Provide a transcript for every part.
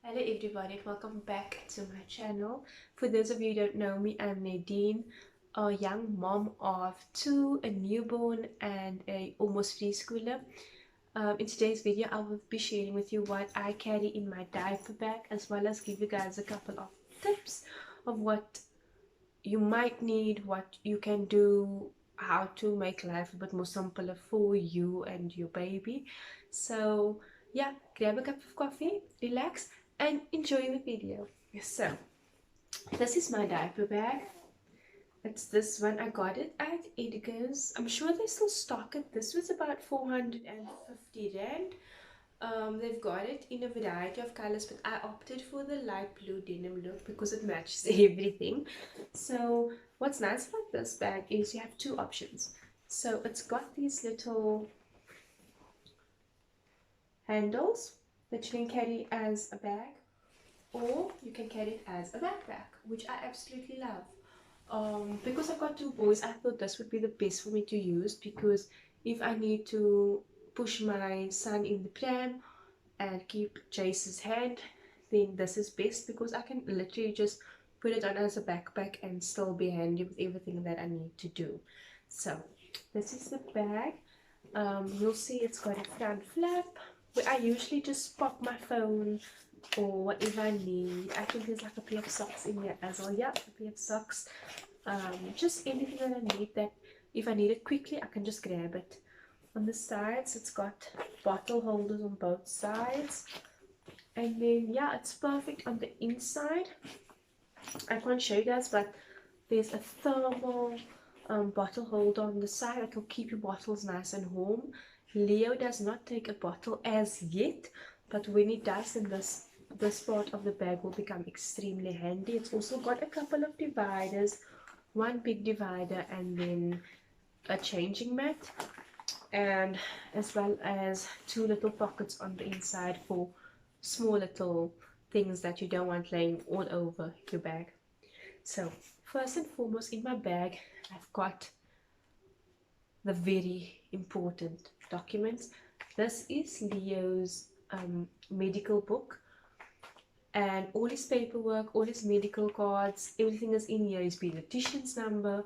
Hello everybody and welcome back to my channel. For those of you who don't know me, I'm Nadine, a young mom of two, a newborn and a almost preschooler. In today's video I will be sharing with you what I carry in my diaper bag, as well as give you guys a couple of tips of what you might need, what you can do, how to make life a bit more simpler for you and your baby. So yeah, grab a cup of coffee, relax and enjoy the video. So this is my diaper bag. It's this one. I got it at Edgars. I'm sure they still stock it. This was about 450 rand. They've got it in a variety of colors, but I opted for the light blue denim look because it matches everything. So what's nice about this bag is you have two options. So it's got these little handles that you can carry as a bag, or you can carry it as a backpack, which I absolutely love. Because I've got two boys, I thought this would be the best for me to use, because if I need to push my son in the pram and keep Jace's hand, then this is best, because I can literally just put it on as a backpack and still be handy with everything that I need to do. So this is the bag. You'll see it's got a front flap where I usually just pop my phone or whatever I need. I think there's like a pair of socks in here as well. Yeah, a pair of socks. Just anything that I need, that if I need it quickly I can just grab it. On the sides it's got bottle holders on both sides, and then yeah, it's perfect on the inside. I can't show you guys, but there's a thermal bottle holder on the side that will keep your bottles nice and warm. Leo does not take a bottle as yet, but when he does, then this part of the bag will become extremely handy. It's also got a couple of dividers, one big divider and then a changing mat, and as well as two little pockets on the inside for small little things that you don't want laying all over your bag. So first and foremost, in my bag I've got the very important documents. This is Leo's medical book, and all his paperwork, all his medical cards, everything is in here. His pediatrician's number,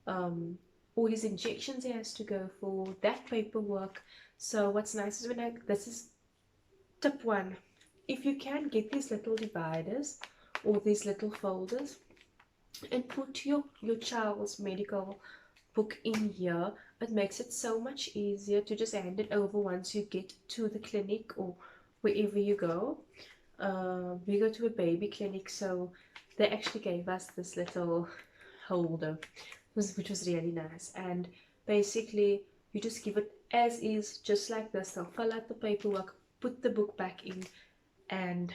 all his injections he has to go for, that paperwork. So what's nice is this is tip one. If you can get these little dividers or these little folders and put your child's medical book in here, it makes it so much easier to just hand it over once you get to the clinic or wherever you go. We go to a baby clinic, so they actually gave us this little holder, which was really nice. And basically you just give it as is, just like this. They'll fill out the paperwork, put the book back in, and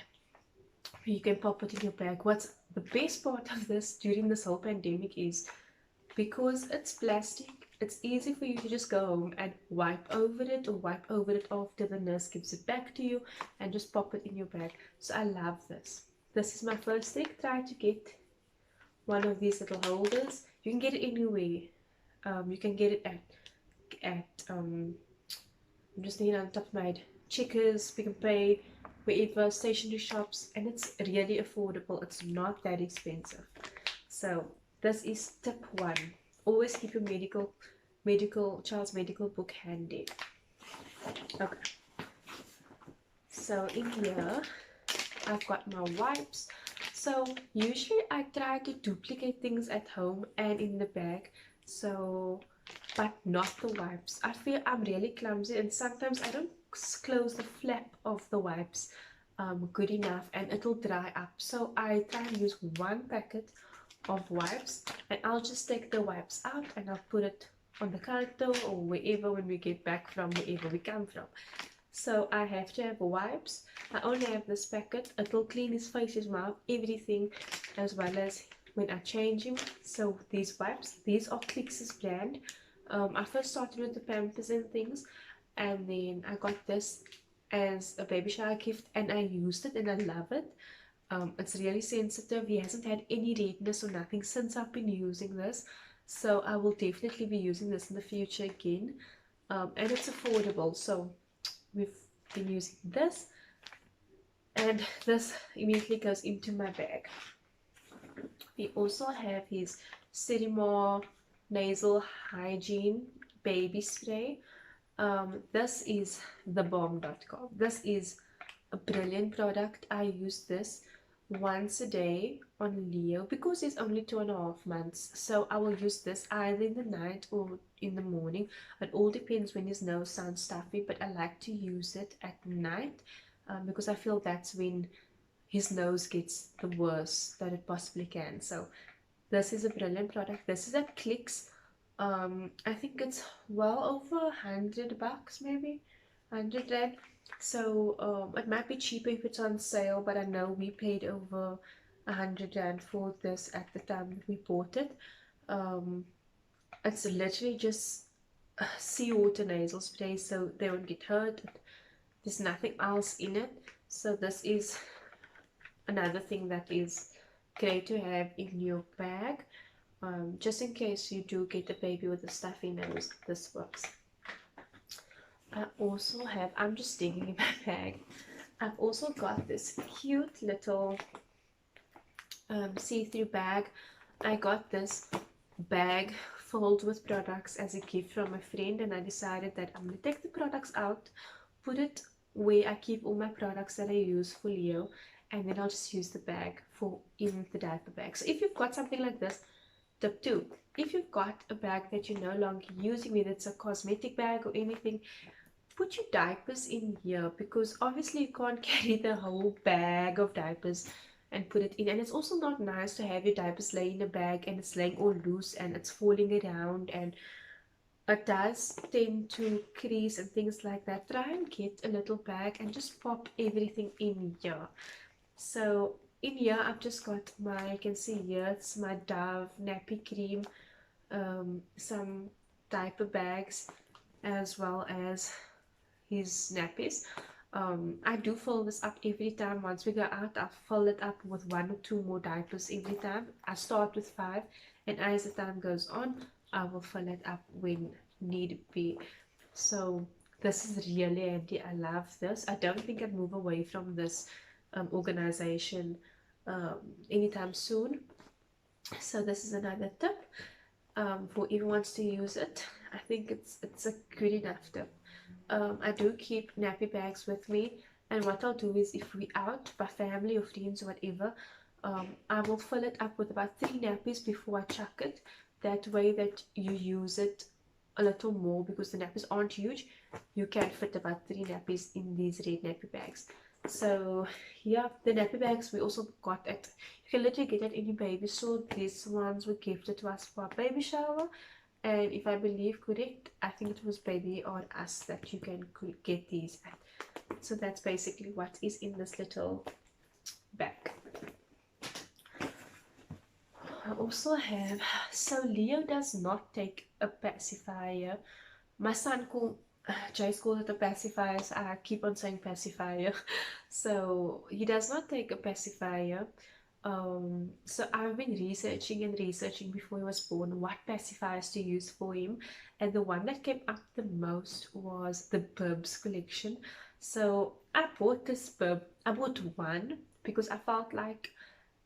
you can pop it in your bag. What's the best part of this during this whole pandemic is, because it's plastic, it's easy for you to just go home and wipe over it, or wipe over it after the nurse gives it back to you, and just pop it in your bag. So I love this. This is my first thing. Try to get one of these little holders. You can get it anywhere. You can get it at I'm just thinking on top of my head, Checkers, Pick and Pay, wherever, stationery shops, and it's really affordable. It's not that expensive. So this is tip one. Always keep your child's medical book handy. Okay. So in here I've got my wipes. So usually I try to duplicate things at home and in the bag, so but not the wipes. I feel I'm really clumsy, and sometimes I don't close the flap of the wipes good enough, and it'll dry up. So I try and use one packet of wipes, and I'll just take the wipes out and I'll put it on the counter or wherever when we get back from wherever we come from. So I have to have wipes. I only have this packet. It'll clean his face, his mouth, everything, as well as when I change him. So these wipes, these are Clix's brand. I first started with the Pampers and things, and then I got this as a baby shower gift, and I used it and I love it. It's really sensitive. He hasn't had any redness or nothing since I've been using this, so I will definitely be using this in the future again. And it's affordable, so we've been using this. and this immediately goes into my bag. We also have his Sterimar nasal hygiene baby spray. This is thebomb.com. This is a brilliant product. I use this once a day on Leo because it's only 2.5 months, so I will use this either in the night or in the morning. It all depends when his nose sounds stuffy, but I like to use it at night because I feel that's when his nose gets the worst that it possibly can. So this is a brilliant product. This is at Clicks. I think it's well over $100, maybe 100 rand. So it might be cheaper if it's on sale, but I know we paid over 100 rand for this at the time that we bought it. It's literally just seawater nasal spray, so they won't get hurt. There's nothing else in it, so this is another thing that is great to have in your bag. Just in case you do get a baby with a stuffy nose, this works. I also have, I'm just digging in my bag, I've also got this cute little see-through bag. I got this bag filled with products as a gift from a friend, and I decided that I'm going to take the products out, put it where I keep all my products that I use for Leo, and then I'll just use the bag for in the diaper bag. So if you've got something like this, tip 2, if you've got a bag that you're no longer using, whether it's a cosmetic bag or anything, put your diapers in here, because obviously you can't carry the whole bag of diapers and put it in. And it's also not nice to have your diapers lay in a bag and it's laying all loose and it's falling around, and it does tend to crease and things like that. Try and get a little bag and just pop everything in here. So in here I've just got my, you can see here, it's my Dove nappy cream, some diaper bags, as well as his nappies. I do fill this up every time. Once we go out, I fill it up with 1 or 2 more diapers every time. I start with 5, and as the time goes on, I will fill it up when need be. So this is really handy. I love this. I don't think I'd move away from this organization anytime soon. So this is another tip for everyone to use it. I think it's a good enough tip. I do keep nappy bags with me, and what I'll do is, if we're out by family or friends or whatever, I will fill it up with about 3 nappies before I chuck it. That way that you use it a little more, because the nappies aren't huge. You can fit about 3 nappies in these red nappy bags. So yeah, the nappy bags we also got at, you can literally get at any baby store. These ones were gifted to us for our baby shower, and if I believe correct, I think it was Baby or Us that you can get these at. So that's basically what is in this little bag. I also have, so Leo does not take a pacifier. My son Jace calls it a pacifier, so I keep on saying pacifier. So he does not take a pacifier. So I've been researching before he was born what pacifiers to use for him, and the one that came up the most was the Burbs collection. So I bought this Burb. I bought one because I felt like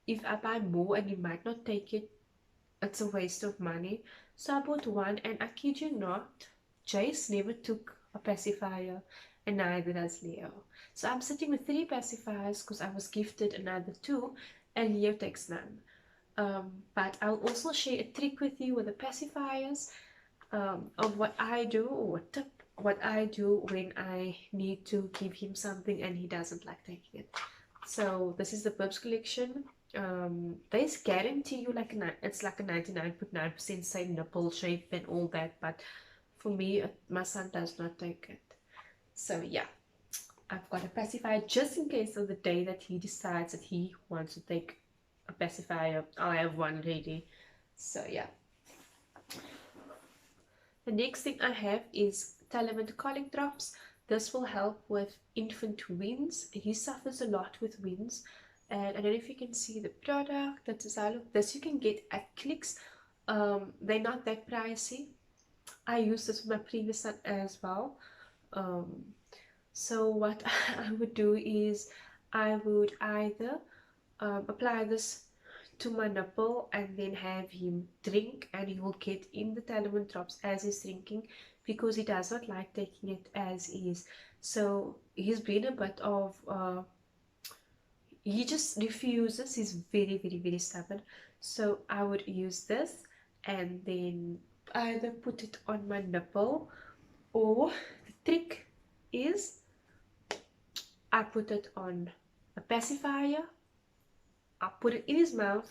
if I buy more and he might not take it, it's a waste of money. So I bought one, and I kid you not, Jace never took a pacifier, and neither does Leo. So I'm sitting with 3 pacifiers because I was gifted another 2, and Leo takes none. But I'll also share a trick with you with the pacifiers of what I do, or what I do when I need to give him something and he doesn't like taking it. So this is the Burbs collection. They guarantee you like it's like a 99.9% same nipple shape and all that, but for me, my son does not take it. So yeah, I've got a pacifier just in case of the day that he decides that he wants to take a pacifier. I have one ready. So yeah. The next thing I have is Taloment colic drops. This will help with infant winds. He suffers a lot with winds, and I don't know if you can see the product. That's how look. This you can get at Clicks. They're not that pricey. I used this with my previous son as well. So what I would do is I would either apply this to my nipple and then have him drink, and he will get in the Taloment drops as he's drinking because he does not like taking it as is. So he's been a bit of he just refuses. He's very stubborn. So I would use this and then either put it on my nipple, or the trick is I put it on a pacifier. I put it in his mouth,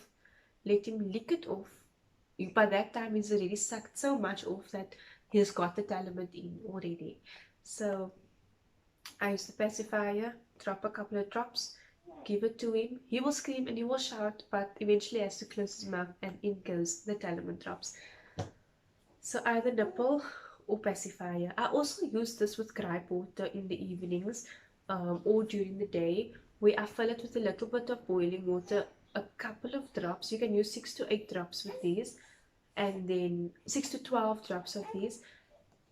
let him lick it off. By that time he's already sucked so much off that he's got the Taloment in already. So I use the pacifier, drop a couple of drops, give it to him. He will scream and he will shout, but eventually has to close his mouth and in goes the Taloment drops. So either nipple or pacifier. I also use this with gripe water in the evenings or during the day, where I fill it with a little bit of boiling water, a couple of drops. You can use 6 to 8 drops with these, and then 6 to 12 drops of these,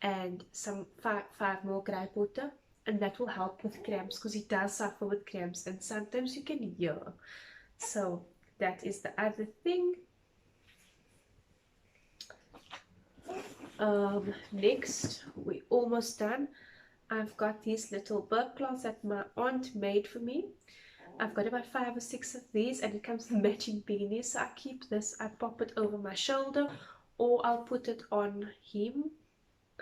and some five more gripe water, and that will help with cramps because he does suffer with cramps and sometimes you can hear. So that is the other thing. Next, we're almost done. I've got these little burp cloths that my aunt made for me. I've got about 5 or 6 of these, and it comes with matching beanies. So I keep this, I pop it over my shoulder, or I'll put it on him.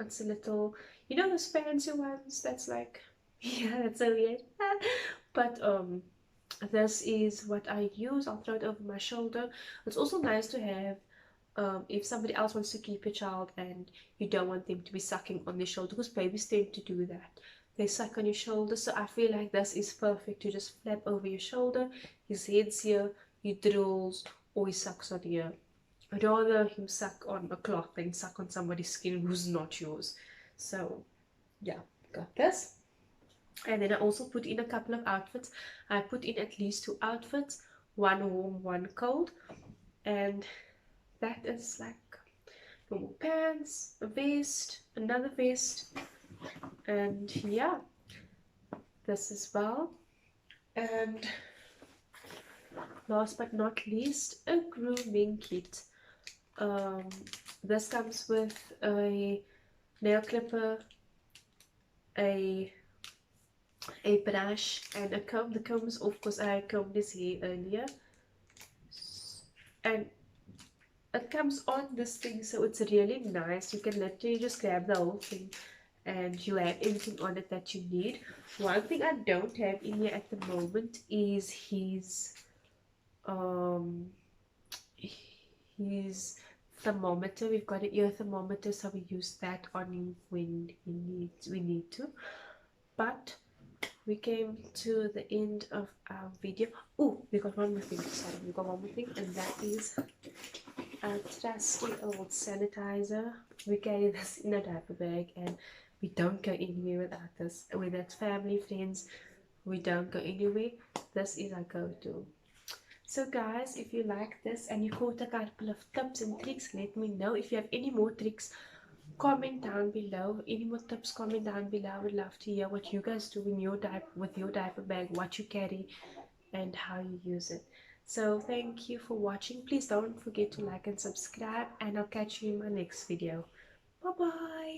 It's a little, you know, those fancy ones that's like, yeah, that's so weird. But this is what I use. I'll throw it over my shoulder. It's also nice to have if somebody else wants to keep a child and you don't want them to be sucking on their shoulder, because babies tend to do that. They suck on your shoulder. So I feel like this is perfect to just flap over your shoulder. His head's here, he drools, or he sucks on here. I'd rather him suck on a cloth than suck on somebody's skin who's not yours. So yeah, got this. And then I also put in a couple of outfits. I put in at least 2 outfits, one warm, one cold, and that is like normal pants, a vest, another vest, and yeah, this as well. And last but not least, a grooming kit. This comes with a nail clipper, a brush, and a comb. The comb is off because I combed his hair earlier, and it comes on this thing, so it's really nice. You can literally just grab the whole thing and you have everything on it that you need. One thing I don't have in here at the moment is his thermometer. We've got an ear thermometer, so we use that on him when we need to. But we came to the end of our video. Oh, we got one more thing. Sorry, we got one more thing, and that is a trusty old sanitizer. We carry this in a diaper bag, and we don't go anywhere without this. Whether it's family, friends, we don't go anywhere. This is our go-to. So guys, if you like this and you caught a couple of tips and tricks, let me know. If you have any more tricks, comment down below. Any more tips, comment down below. I would love to hear what you guys do in your with your diaper bag, what you carry and how you use it. So thank you for watching. Please don't forget to like and subscribe, and I'll catch you in my next video. Bye bye.